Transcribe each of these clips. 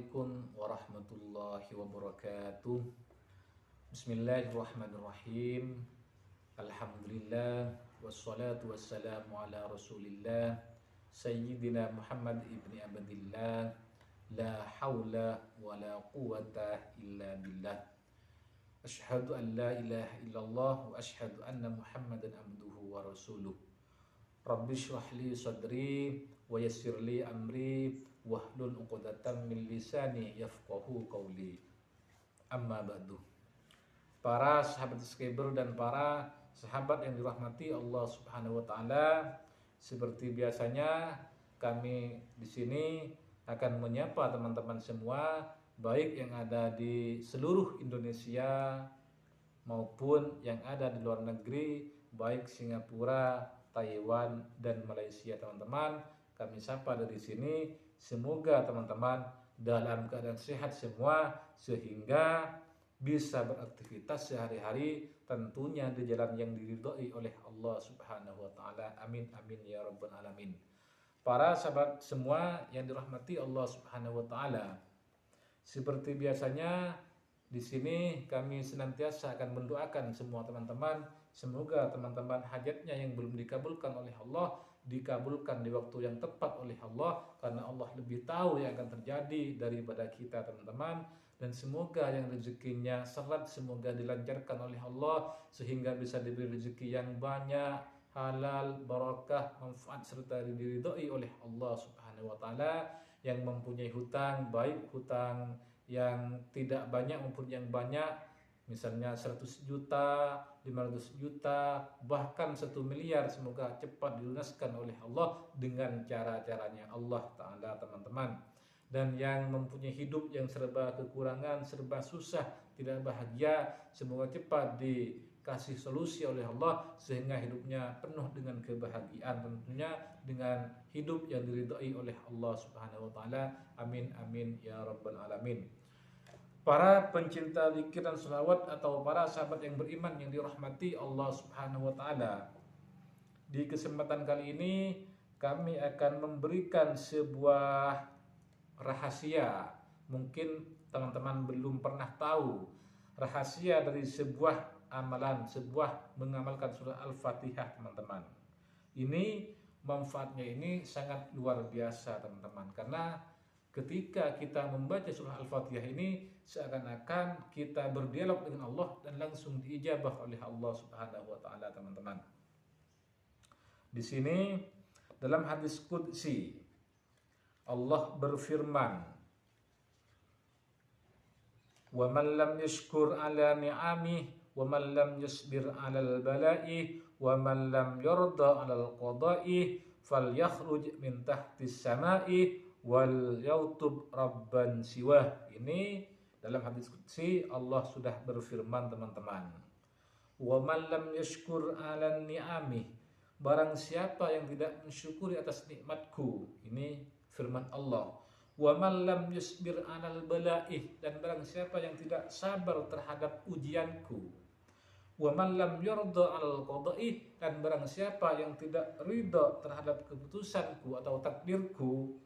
Assalamualaikum warahmatullahi wabarakatuh. Bismillahirrahmanirrahim. Alhamdulillah wassalatu wassalamu ala Rasulillah Sayyidina Muhammad ibni Abdillah. La hawla wa la quwata illa billah. Ashhadu an la ilaha illallah wa ashhadu anna Muhammadan abduhu wa rasuluh. Rabbi shrah li sadri wa yassir li amri wahlul 'uqdatam min lisani yafqahu qawli. Amma ba'du. Para sahabat subscriber dan para sahabat yang dirahmati Allah Subhanahu wa taala, seperti biasanya kami di sini akan menyapa teman-teman semua, baik yang ada di seluruh Indonesia maupun yang ada di luar negeri, baik Singapura, Taiwan dan Malaysia. Teman-teman, kami sapa dari sini. Semoga teman-teman dalam keadaan sehat semua sehingga bisa beraktivitas sehari-hari tentunya di jalan yang diridhoi oleh Allah Subhanahu wa taala. Amin amin ya rabbal alamin. Para sahabat semua yang dirahmati Allah Subhanahu wa taala, seperti biasanya di sini kami senantiasa akan mendoakan semua teman-teman, semoga teman-teman hajatnya yang belum dikabulkan oleh Allah dikabulkan di waktu yang tepat oleh Allah, karena Allah lebih tahu yang akan terjadi daripada kita teman-teman. Dan semoga yang rezekinya seret semoga dilancarkan oleh Allah sehingga bisa diberi rezeki yang banyak, halal, barakah, manfaat serta diridhoi oleh Allah Subhanahu wa taala. Yang mempunyai hutang, baik hutang yang tidak banyak maupun yang banyak, misalnya 100 juta, 500 juta, bahkan 1 miliar, semoga cepat dilunaskan oleh Allah dengan cara-caranya Allah Ta'ala teman-teman. Dan yang mempunyai hidup yang serba kekurangan, serba susah, tidak bahagia, semoga cepat dikasih solusi oleh Allah sehingga hidupnya penuh dengan kebahagiaan, tentunya dengan hidup yang diridhai oleh Allah Subhanahu wa taala. Amin amin ya rabbal alamin. Para pencinta zikir dan sholawat atau para sahabat yang beriman yang dirahmati Allah Subhanahu wa taala, di kesempatan kali ini kami akan memberikan sebuah rahasia. Mungkin teman-teman belum pernah tahu rahasia dari sebuah amalan, sebuah mengamalkan surah Al-Fatihah teman-teman. Ini manfaatnya ini sangat luar biasa teman-teman, karena ketika kita membaca surah Al-Fatihah ini seakan-akan kita berdialog dengan Allah dan langsung diijabah oleh Allah Subhanahu wa taala teman-teman. Di sini dalam hadis qudsi Allah berfirman, "Wa man lam yashkur ala ni'amihi wa man lam yasbir 'alal bala'i wa man lam yarda 'alal qada'i falyakhruj min tahtis sama'i wal yautub rabban siwah." Ini dalam hadis qudsi Allah sudah berfirman teman-teman, "Wa man lam yashkur 'ala ni'amih", barang siapa yang tidak mensyukuri atas nikmatku. Ini firman Allah. "Wa man lam yasbir 'alal bala'i", dan barang siapa yang tidak sabar terhadap ujianku. "Wa man lam yarda 'alal qada'i", dan barang siapa yang tidak ridha terhadap keputusanku atau takdirku,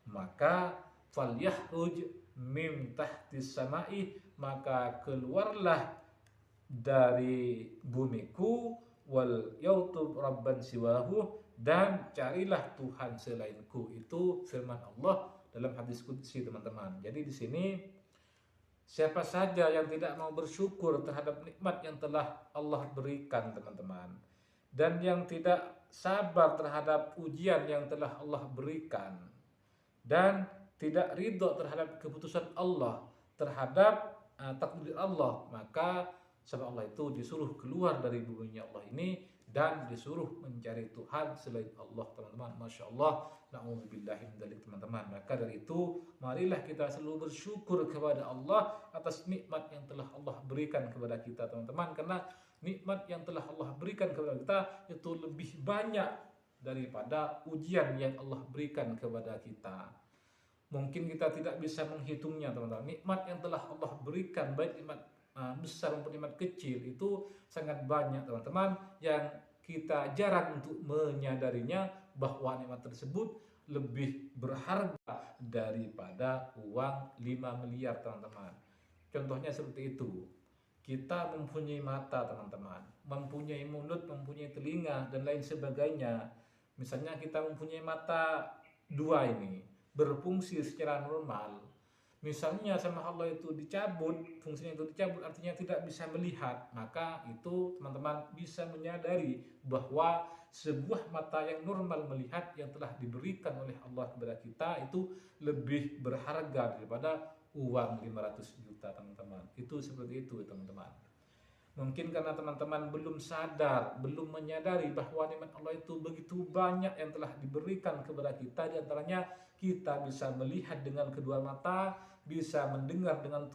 maka falyahruj mim tahtis sama'i, maka keluarlah dari bumiku, wal yautub rabban siwahu, dan carilah Tuhan selainku. Itu firman Allah dalam hadis qudsi teman-teman. Jadi di sini siapa saja yang tidak mau bersyukur terhadap nikmat yang telah Allah berikan teman-teman, dan yang tidak sabar terhadap ujian yang telah Allah berikan, dan tidak ridho terhadap keputusan Allah, terhadap takdir Allah, maka sama Allah itu disuruh keluar dari buminya Allah ini dan disuruh mencari Tuhan selain Allah teman-teman. Masya Allah, na'udzubillahi min dzalik teman-teman. Maka dari itu marilah kita selalu bersyukur kepada Allah atas nikmat yang telah Allah berikan kepada kita teman-teman, karena nikmat yang telah Allah berikan kepada kita itu lebih banyak daripada ujian yang Allah berikan kepada kita. Mungkin kita tidak bisa menghitungnya teman-teman. Nikmat yang telah Allah berikan, baik nikmat besar maupun nikmat kecil, itu sangat banyak teman-teman, yang kita jarang untuk menyadarinya bahwa nikmat tersebut lebih berharga daripada uang uang 5 miliar teman-teman. Contohnya seperti itu. Kita mempunyai mata teman-teman, mempunyai mulut, mempunyai telinga dan lain sebagainya. Misalnya kita mempunyai mata dua ini berfungsi secara normal. Misalnya sama Allah itu dicabut, fungsinya itu dicabut artinya tidak bisa melihat, maka itu teman-teman bisa menyadari bahwa sebuah mata yang normal melihat yang telah diberikan oleh Allah kepada kita itu lebih berharga daripada uang 500 juta teman-teman. Itu seperti itu teman-teman. Mungkin karena teman-teman belum sadar, belum menyadari bahwa nikmat Allah itu begitu banyak yang telah diberikan kepada kita. Di antaranya kita bisa melihat dengan kedua mata, bisa mendengar dengan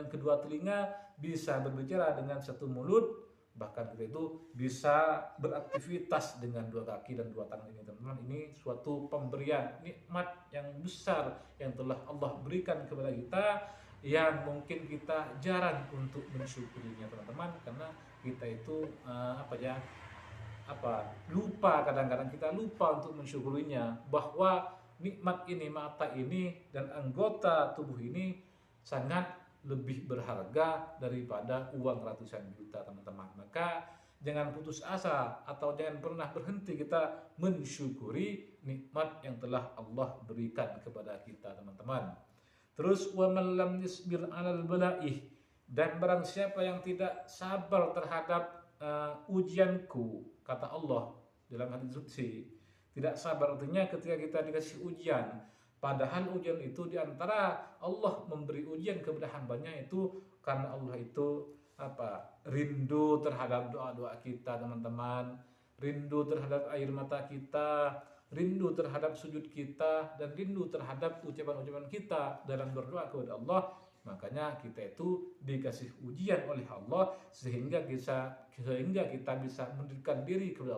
kedua telinga, bisa berbicara dengan satu mulut, bahkan kita itu bisa beraktivitas dengan dua kaki dan dua tangan ini teman-teman. Ini suatu pemberian nikmat yang besar yang telah Allah berikan kepada kita, yang mungkin kita jarang untuk mensyukurinya teman-teman, karena kita itu lupa, kadang-kadang kita lupa untuk mensyukurinya, bahwa nikmat ini, mata ini dan anggota tubuh ini sangat lebih berharga daripada uang ratusan juta teman-teman. Maka jangan putus asa atau jangan pernah berhenti kita mensyukuri nikmat yang telah Allah berikan kepada kita teman-teman. Terus wa man lam yasbir 'alal balaih, dan barang siapa yang tidak sabar terhadap ujianku, kata Allah dalam hadis qudsi. Tidak sabar artinya ketika kita dikasih ujian, padahal ujian itu diantara Allah memberi ujian kepada hambanya itu karena Allah itu rindu terhadap doa-doa kita teman-teman, rindu terhadap air mata kita, rindu terhadap sujud kita, dan rindu terhadap ucapan-ucapan kita dalam berdoa kepada Allah. Makanya kita itu dikasih ujian oleh Allah sehingga kita bisa mendekatkan diri kepada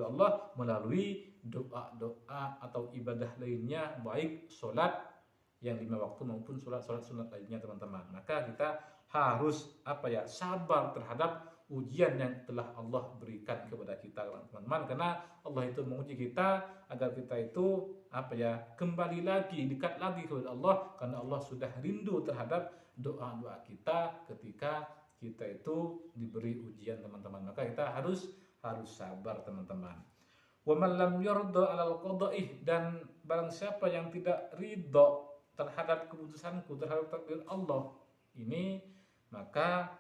Allah, melalui doa-doa atau ibadah lainnya, baik sholat yang 5 waktu maupun sholat sunat lainnya teman-teman. Maka kita harus sabar terhadap ujian yang telah Allah berikan kepada kita teman-teman, karena Allah itu menguji kita agar kita itu kembali lagi, dekat lagi kepada Allah, karena Allah sudah rindu terhadap doa-doa kita ketika kita itu diberi ujian teman-teman. Maka kita harus sabar teman-teman. Wa man lam yarda 'alal qada'i, dan barang siapa yang tidak ridho terhadap keputusanku, terhadap takdir Allah ini, maka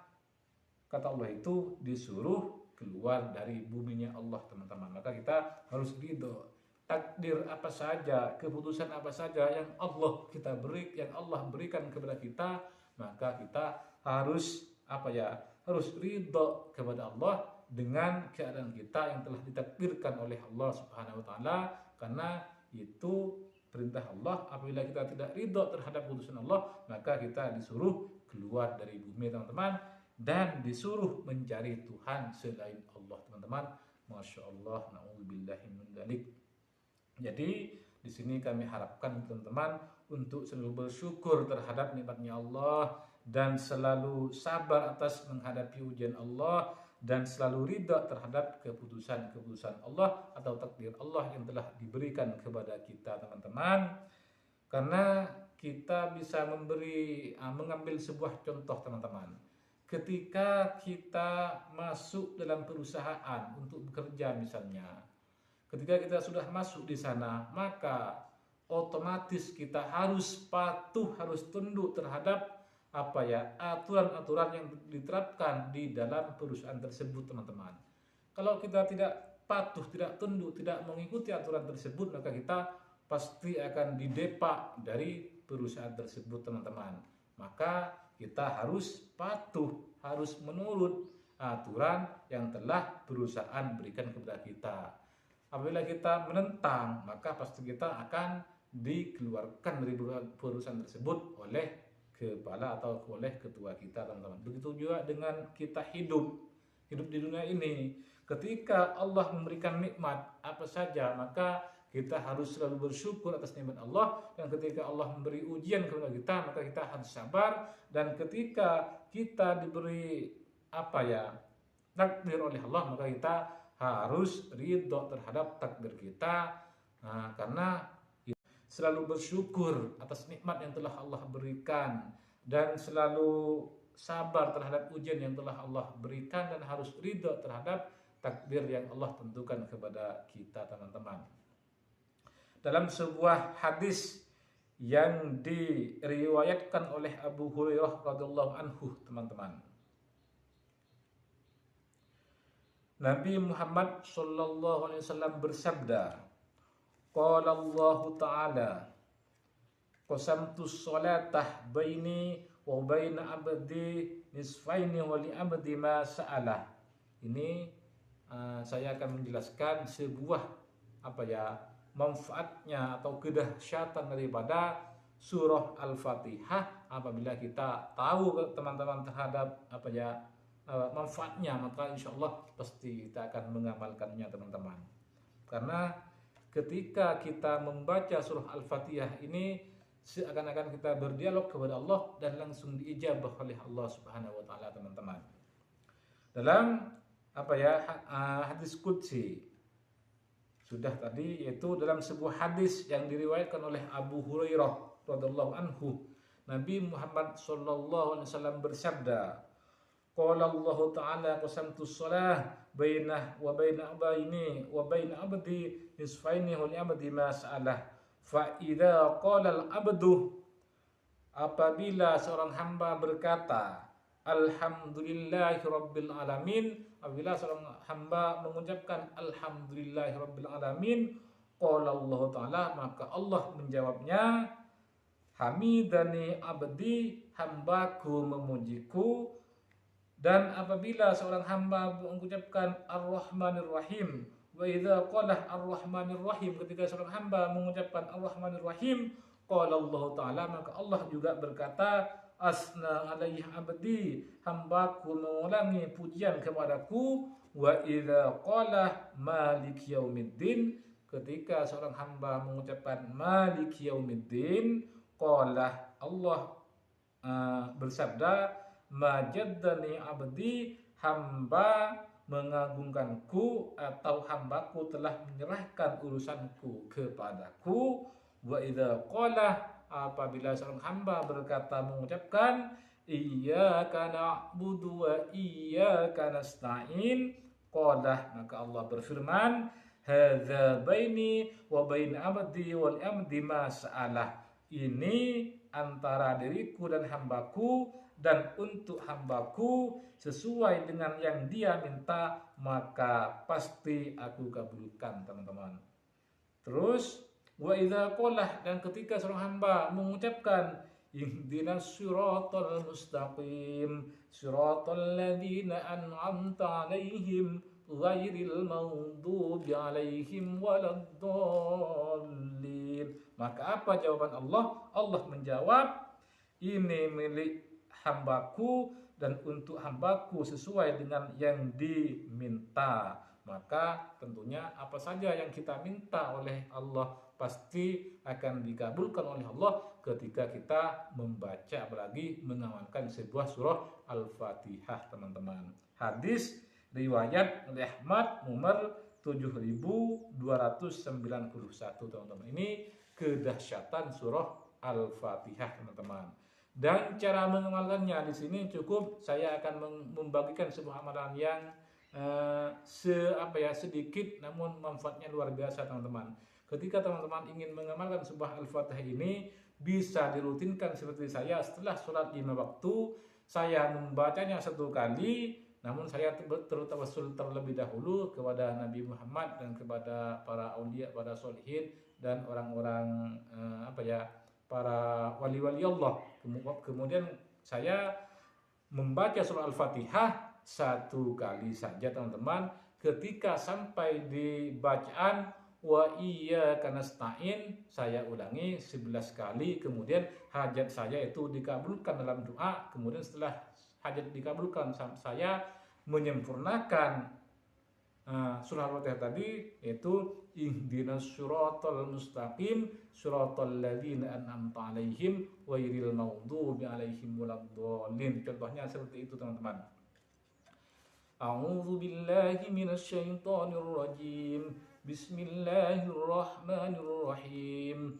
kata Allah itu disuruh keluar dari buminya Allah teman-teman. Maka kita harus ridho takdir apa saja, keputusan apa saja yang Allah berikan kepada kita, maka kita harus harus ridho kepada Allah dengan keadaan kita yang telah ditakdirkan oleh Allah Subhanahu wa taala, karena itu perintah Allah. Apabila kita tidak ridho terhadap keputusan Allah, maka kita disuruh keluar dari bumi teman-teman, dan disuruh mencari Tuhan selain Allah teman-teman. Masya Allah, na'udzubillahi min dzalik. Jadi di sini kami harapkan teman-teman untuk selalu bersyukur terhadap nikmatnya Allah, dan selalu sabar atas menghadapi ujian Allah, dan selalu ridha terhadap keputusan Allah atau takdir Allah yang telah diberikan kepada kita teman-teman. Karena kita bisa mengambil sebuah contoh teman-teman. Ketika kita masuk dalam perusahaan untuk bekerja misalnya, ketika kita sudah masuk di sana, maka otomatis kita harus patuh, harus tunduk terhadap aturan-aturan yang diterapkan di dalam perusahaan tersebut teman-teman. Kalau kita tidak patuh, tidak tunduk, tidak mengikuti aturan tersebut, maka kita pasti akan didepak dari perusahaan tersebut teman-teman. Maka kita harus patuh, harus menurut aturan yang telah perusahaan berikan kepada kita. Apabila kita menentang, maka pasti kita akan dikeluarkan dari perusahaan tersebut oleh kepala atau oleh ketua kita teman-teman. Begitu juga dengan kita hidup di dunia ini. Ketika Allah memberikan nikmat apa saja, maka kita harus selalu bersyukur atas nikmat Allah. Dan ketika Allah memberi ujian kepada kita, maka kita harus sabar. Dan ketika kita diberi takdir oleh Allah, maka kita harus ridho terhadap takdir kita. Karena selalu bersyukur atas nikmat yang telah Allah berikan, dan selalu sabar terhadap ujian yang telah Allah berikan, dan harus ridho terhadap takdir yang Allah tentukan kepada kita, teman-teman. Dalam sebuah hadis yang diriwayatkan oleh Abu Hurairah radhiyallahu anhu, teman-teman, Nabi Muhammad sallallahu alaihi wasallam bersabda, qala Allah Ta'ala, qasamtu sholatah baini wa baina abdi nisfaini wa li abdi ma sa'alah. Ini saya akan menjelaskan sebuah manfaatnya atau kedahsyatan daripada surah Al-Fatihah. Apabila kita tahu, teman-teman, terhadap manfaatnya, maka insya Allah pasti kita akan mengamalkannya, teman-teman. Karena ketika kita membaca surah Al-Fatihah ini, seakan-akan kita berdialog kepada Allah dan langsung diijabah oleh Allah Subhanahu wa Ta'ala, teman-teman. Dalam hadis qudsi sudah tadi, yaitu dalam sebuah hadis yang diriwayatkan oleh Abu Hurairah radhiyallahu anhu, Nabi Muhammad sallallahu alaihi wasallam bersabda, qala Allah Ta'ala, qasamtu shalah bainah wa baina abaini wa baina abdi nisfaini wa li abdi ma sa'alah. Fa idza qala al-abdu, apabila seorang hamba berkata alhamdulillahi rabbil alamin, apabila seorang hamba mengucapkan alhamdulillahi rabbil alamin, qala Allah Ta'ala, maka Allah menjawabnya, hamidani abdi, hambaku memujiku. Dan apabila seorang hamba mengucapkan Ar-Rahmanir Rahim, wa idza qala Ar-Rahmanir Rahim, ketika seorang hamba mengucapkan Ar-Rahmanir Rahim, qala Allah Ta'ala, maka Allah juga berkata, asna alaihi abdi, hambaku mengulangi pujian kepadaku. Wa idza qala Malik Yaumiddin, ketika seorang hamba mengucapkan Malik Yaumiddin, qala Allah bersabda, majaddani abdi, hamba mengagungkanku atau hambaku telah menyerahkan urusanku kepadaku. Wa idza qala, apabila seorang hamba berkata, mengucapkan iyyaka na'budu wa iyyaka nasta'in, qala, maka Allah berfirman, hadza baini wa baina abdi wal abdi ma sa'alah, ini antara diriku dan hambaku, dan untuk hambaku sesuai dengan yang dia minta, maka pasti aku kabulkan, teman-teman. Terus wa idza qala, dan ketika seorang hamba mengucapkan ihdinas siratal mustaqim siratal ladzina an'amta 'alaihim ghairil maghdubi 'alaihim waladdallin, maka apa jawaban Allah? Allah menjawab, ini milik hambaku dan untuk hambaku sesuai dengan yang diminta. Maka tentunya apa saja yang kita minta oleh Allah pasti akan dikabulkan oleh Allah ketika kita membaca, apalagi mengamalkan sebuah surah Al-Fatihah, teman-teman. Hadis riwayat oleh Ahmad nomor 7291, teman-teman. Ini kedahsyatan surah Al-Fatihah, teman-teman. Dan cara mengamalkannya di sini cukup saya akan membagikan sebuah amalan yang sedikit namun manfaatnya luar biasa, teman-teman. Ketika teman-teman ingin mengamalkan sebuah Al-Fatihah ini, bisa dirutinkan seperti saya. Setelah sholat 5 waktu, saya membacanya 1 kali, namun saya bertawassul terlebih dahulu kepada Nabi Muhammad dan kepada para aulia, para sholihin, dan orang-orang para wali-wali Allah. Kemudian saya membaca surah Al-Fatihah 1 kali saja, teman-teman. Ketika sampai di bacaan wa iyyaka nasta'in, saya ulangi 11 kali. Kemudian hajat saya itu dikabulkan dalam doa. Kemudian setelah hajat dikabulkan, saya menyempurnakan surah Al-Fatihah tadi, yaitu ihdinas siratal mustaqim siratal ladzina an'amta 'alaihim ghairil maghdubi 'alaihim waladdallin. Contohnya seperti itu, teman-teman. A'udzu billahi minasy syaithanir rajim. Bismillahirrahmanirrahim.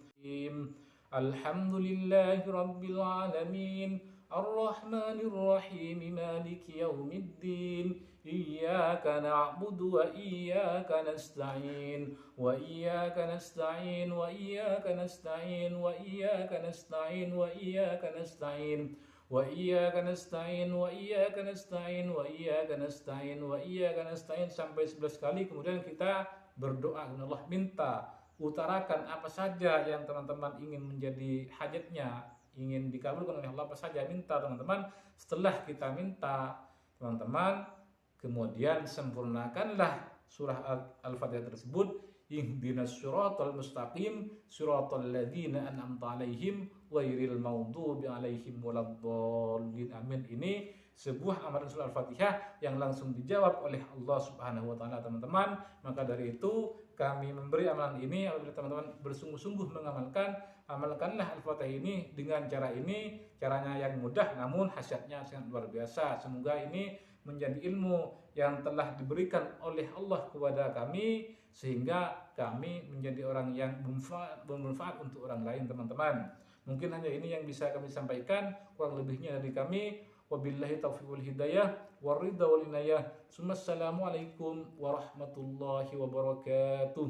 Alhamdulillahi rabbil alamin. Ar-Rahmanir-Rahim. Maliki yaumiddin. Iyyaka na'budu wa iyyaka nasta'in. Wa iyyaka nasta'in wa iyyaka nasta'in wa iyyaka nasta'in wa iyyaka nasta'in. Wa iyyaka nasta'in wa iyyaka nasta'in wa iyyaka nasta'in wa iyyaka nasta'in sampai 11 kali. Kemudian kita berdoa kepada Allah, minta, utarakan apa saja yang teman-teman ingin menjadi hajatnya, ingin dikabulkan oleh Allah, apa saja minta teman-teman. Setelah kita minta teman-teman, kemudian sempurnakanlah surah Al-Fatihah tersebut. Ihdinas siratal mustaqim siratal ladzina an'amta 'alaihim ghairil maghdubi 'alaihim waladdallin. Amin. Ini sebuah amalan surah Al-Fatihah yang langsung dijawab oleh Allah Subhanahu wa taala, teman-teman. Maka dari itu kami memberi amalan ini. Apabila teman-teman bersungguh-sungguh mengamalkan, amalkanlah Al-Fatihah ini dengan cara ini. Caranya yang mudah namun hasilnya sangat luar biasa. Semoga ini menjadi ilmu yang telah diberikan oleh Allah kepada kami, sehingga kami menjadi orang yang bermanfaat untuk orang lain, teman-teman. Mungkin hanya ini yang bisa kami sampaikan, kurang lebihnya dari kami. Wabillahi taufiq wal hidayah waridha wal inayah. Assalamualaikum warahmatullahi wabarakatuh.